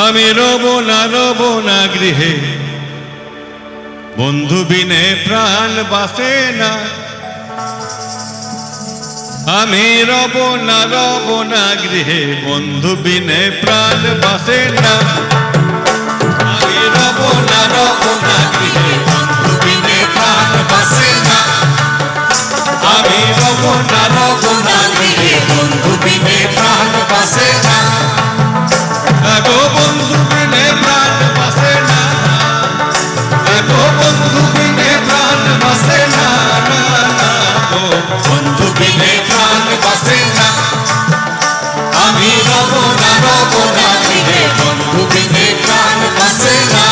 আমি রব না গৃহে, বন্ধু বিনে প্রাণ বাসে না। আমি রব না গৃহে, বন্ধু বিনে প্রাণ বাসে না। আমি রব না গৃহে, বন্ধু বিনে প্রাণ বাসে না। আমি রব না গৃহে, বন্ধু বিনে প্রাণ বাসে না। গো বন্ধু বিনে প্রাণ বাসে না, গো বন্ধু বিনে প্রাণ বাসে না, গো বন্ধু বিনে প্রাণ বাসে না। আমি রব না গৃহে, বন্ধু বিনে প্রাণ বাসে না।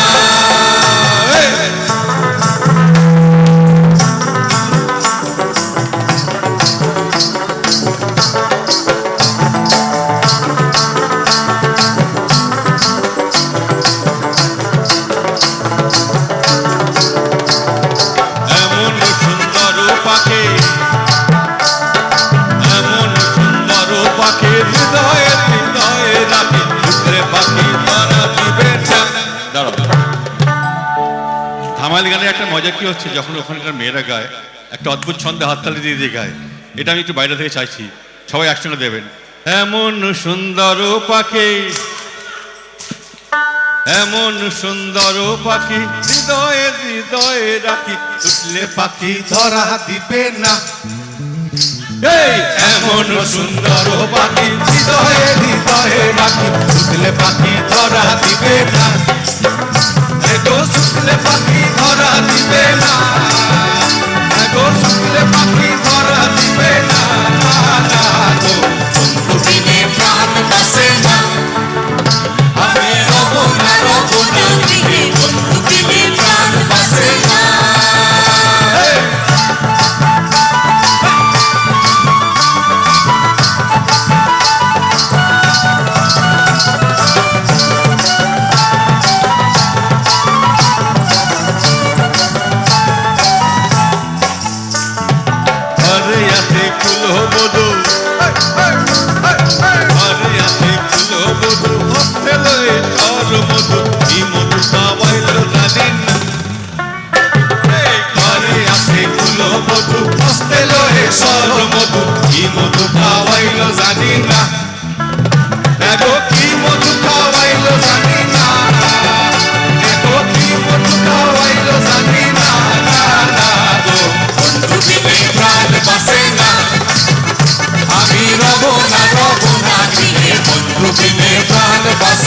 ধামাইল গানের একটা মজা কি হচ্ছে, যখন ওখানকার মেয়েরা গায় একটা অদ্ভুত ছন্দে হাততালি দিয়ে দিয়ে গায়। এটা আমি একটু বাইরে থেকে চাইছি, সবাই একসঙ্গে দেবেন। এমন সুন্দর পাখি, এমন সুন্দর পাখি, হৃদয়ে হৃদয়ে রাখি, উঠলে পাখি ধরা দিবে না। এমন সুন্দর পাখি, হৃদয়ে হৃদয়ে রাখি, উঠলে পাখি ধরা দিবে না। শুকলে পাখি ধরা দিবে না, শুকলে পাখি ধরা দিবে না। বন্ধু বিনে প্রাণ বাসে না। আমি রব না গৃহে, বন্ধু বিনে প্রাণ বাসে না। Bye.